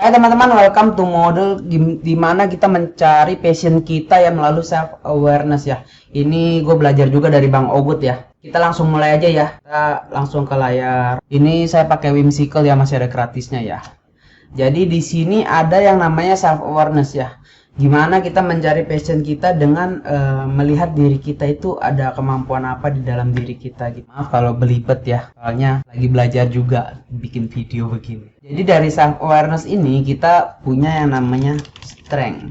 Hai teman-teman, welcome to model di mana kita mencari passion kita ya melalui self awareness ya. Ini gue belajar juga dari Bang Ogut ya. Kita langsung mulai aja ya. Kita langsung ke layar. Ini saya pakai Whimsical ya, masih ada gratisnya ya. Jadi di sini ada yang namanya self awareness ya. Gimana kita mencari passion kita dengan melihat diri kita itu ada kemampuan apa di dalam diri kita gitu. Maaf kalau belibet ya, soalnya lagi belajar juga bikin video begini. Jadi dari self awareness ini kita punya yang namanya strength,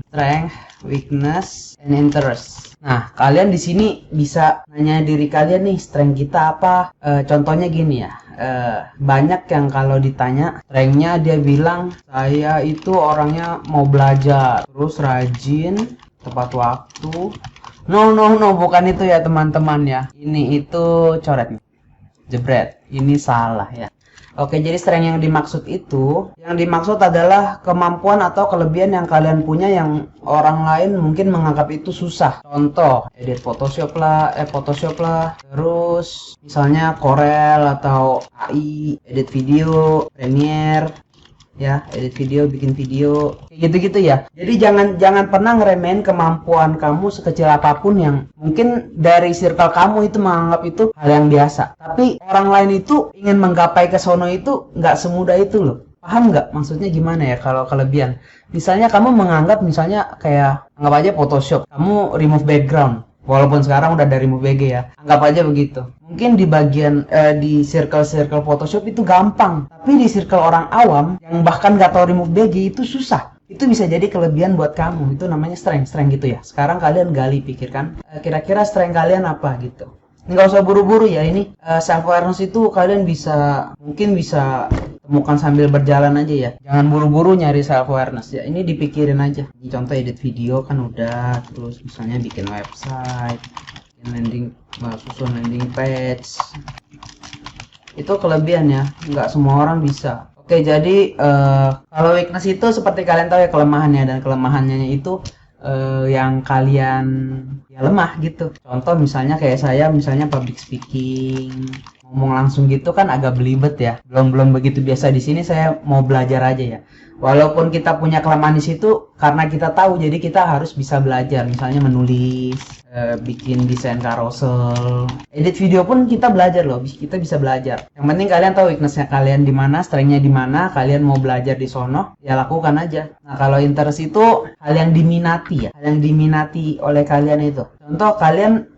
weakness, and interest. Nah, kalian di sini bisa nanya diri kalian nih, strength kita apa? Contohnya gini ya. Banyak yang kalau ditanya strengthnya dia bilang saya itu orangnya mau belajar, terus rajin, tepat waktu. No, bukan itu ya teman-teman ya. Ini itu coret nih. Jebret, ini salah ya. Oke, jadi strength yang dimaksud adalah kemampuan atau kelebihan yang kalian punya yang orang lain mungkin menganggap itu susah. Contoh, edit Photoshop lah, terus misalnya Corel atau AI, edit video, Premiere, ya, edit video, bikin video, kayak gitu-gitu ya. Jadi jangan pernah ngeremehin kemampuan kamu sekecil apapun yang mungkin dari circle kamu itu menganggap itu hal yang biasa. Tapi orang lain itu ingin menggapai ke sono itu nggak semudah itu loh. Paham nggak? Maksudnya gimana ya kalau kelebihan? Misalnya kamu menganggap misalnya kayak anggap aja Photoshop, kamu remove background. Walaupun sekarang udah dari remove BG ya, anggap aja begitu. Mungkin di bagian di circle Photoshop itu gampang, tapi di circle orang awam yang bahkan gak tahu remove BG itu susah. Itu bisa jadi kelebihan buat kamu. Itu namanya strength gitu ya. Sekarang kalian gali pikirkan, kira-kira strength kalian apa gitu. Nggak usah buru-buru ya, ini self awareness itu kalian mungkin bisa temukan sambil berjalan aja ya. Jangan buru-buru nyari self awareness ya. Ini dipikirin aja. Ini contoh edit video kan udah, terus misalnya bikin website, susun landing page. Itu kelebihan ya. Nggak semua orang bisa. Oke, jadi kalau weakness itu seperti kalian tahu ya kelemahannya, dan kelemahannya itu yang kalian ya lemah gitu. Contoh misalnya kayak saya, misalnya public speaking, ngomong langsung gitu kan agak belibet ya. Belum begitu biasa. Di sini saya mau belajar aja ya. Walaupun kita punya kelemahan di situ, karena kita tahu, jadi kita harus bisa belajar. Misalnya menulis, bikin desain carousel, edit video pun kita belajar loh. Kita bisa belajar. Yang penting kalian tahu weaknessnya kalian di mana, strengthnya di mana. Kalian mau belajar di sono, ya lakukan aja. Nah, kalau interest itu hal yang diminati ya, hal yang diminati oleh kalian itu. Contoh kalian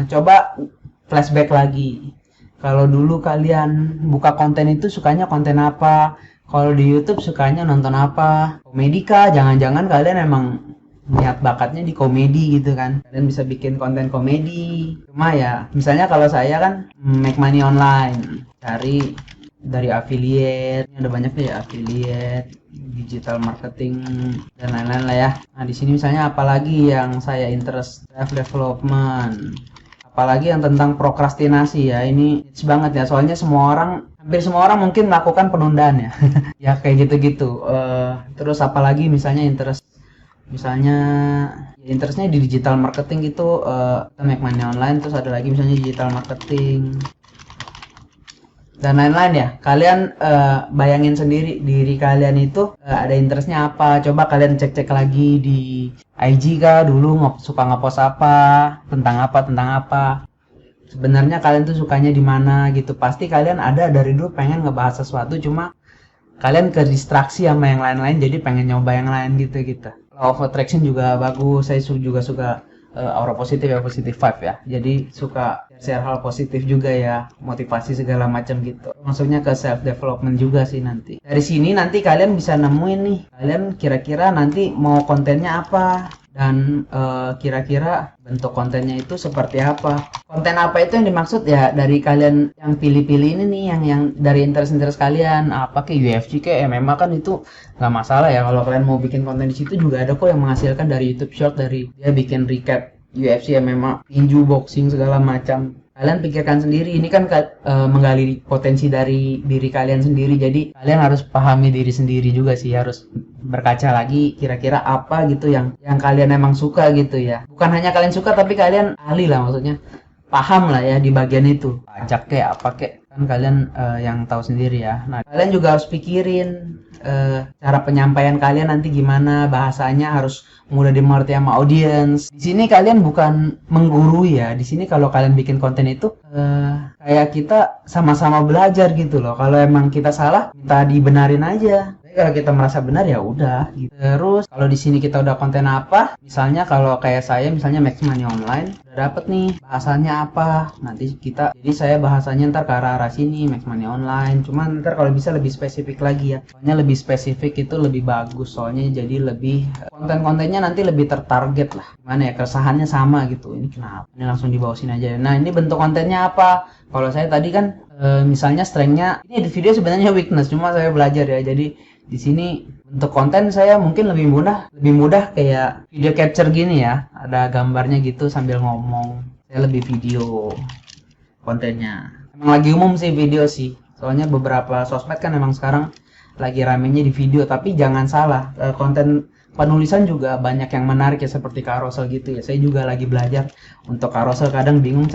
coba flashback lagi. Kalau dulu kalian buka konten itu sukanya konten apa? Kalau di YouTube sukanya nonton apa? Komedi kah? Jangan-jangan kalian emang niat bakatnya di komedi gitu kan? Kalian bisa bikin konten komedi. Cuma ya, misalnya kalau saya kan make money online, cari dari affiliate. Ini ada banyak ya, affiliate, digital marketing, dan lain-lain lah ya. Nah, di sini misalnya apalagi yang saya interest, self development. Apalagi yang tentang prokrastinasi ya, ini hits banget ya, soalnya hampir semua orang mungkin melakukan penundaan ya. Ya kayak gitu-gitu. Terus apalagi misalnya misalnya interestnya di digital marketing gitu, make money online. Terus ada lagi misalnya digital marketing dan lain-lain ya. Kalian bayangin sendiri diri kalian itu ada interestnya apa. Coba kalian cek lagi di IG kah, dulu suka ngepost apa, tentang apa. Sebenarnya kalian tuh sukanya di mana gitu. Pasti kalian ada dari dulu pengen ngebahas sesuatu, cuma kalian ke distraksi sama yang lain-lain, jadi pengen nyoba yang lain gitu. Law of attraction juga bagus. Saya juga suka aura positif ya, positive vibe ya. Jadi suka share hal positif juga ya, motivasi segala macam gitu. Maksudnya ke self development juga sih nanti. Dari sini nanti kalian bisa nemuin nih, kalian kira-kira nanti mau kontennya apa, dan kira-kira bentuk kontennya itu seperti apa. Konten apa itu yang dimaksud ya, dari kalian yang pilih-pilih ini nih, yang dari interest kalian. Apa ke UFC ke MMA kan itu nggak masalah ya. Kalau kalian mau bikin konten di situ juga ada kok yang menghasilkan dari YouTube Short, dari dia bikin recap UFC, MMA, tinju, boxing segala macam. Kalian pikirkan sendiri, ini kan menggali potensi dari diri kalian sendiri. Jadi kalian harus pahami diri sendiri juga sih, harus berkaca lagi kira-kira apa gitu yang kalian emang suka gitu ya. Bukan hanya kalian suka, tapi kalian ahli lah, maksudnya paham lah ya di bagian itu. Pajak kayak apa kayak. Kan kalian yang tahu sendiri ya. Nah, kalian juga harus pikirin cara penyampaian kalian nanti gimana, bahasanya harus mudah dimengerti sama audiens. Di sini kalian bukan menggurui ya. Di sini kalau kalian bikin konten itu kayak kita sama-sama belajar gitu loh. Kalau emang kita salah, minta dibenarin aja. Kalau kita merasa benar ya udah gitu. Terus kalau di sini kita udah konten apa, misalnya kalau kayak saya misalnya Max Money Online udah dapet nih bahasanya apa, nanti kita jadi saya bahasanya ntar ke arah sini Max Money Online. Cuman ntar kalau bisa lebih spesifik lagi ya, soalnya lebih spesifik itu lebih bagus, soalnya jadi lebih konten-kontennya nanti lebih tertarget lah. Gimana ya, keresahannya sama gitu, ini kenapa, ini langsung dibawa sini aja. Nah ini bentuk kontennya apa, kalau saya tadi kan misalnya strengthnya ini di video sebenarnya weakness, cuma saya belajar ya, jadi di sini untuk konten saya mungkin lebih mudah kayak video capture gini ya, ada gambarnya gitu sambil ngomong. Saya lebih video kontennya. Emang lagi umum sih video sih, soalnya beberapa sosmed kan emang sekarang lagi ramenya di video. Tapi jangan salah, konten penulisan juga banyak yang menarik ya, seperti carousel gitu ya. Saya juga lagi belajar untuk carousel, kadang bingung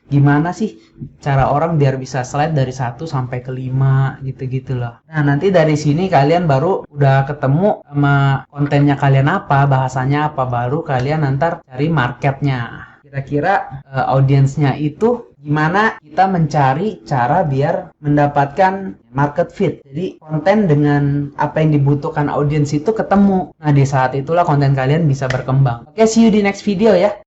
gimana sih cara orang biar bisa slide dari 1 sampai ke 5 gitu-gitu loh. Nah, nanti dari sini kalian baru udah ketemu sama kontennya kalian apa, bahasanya apa, baru kalian nanti cari marketnya. Kira-kira audiensnya itu gimana, kita mencari cara biar mendapatkan market fit. Jadi konten dengan apa yang dibutuhkan audiens itu ketemu. Nah, di saat itulah konten kalian bisa berkembang. Oke, see you di next video ya.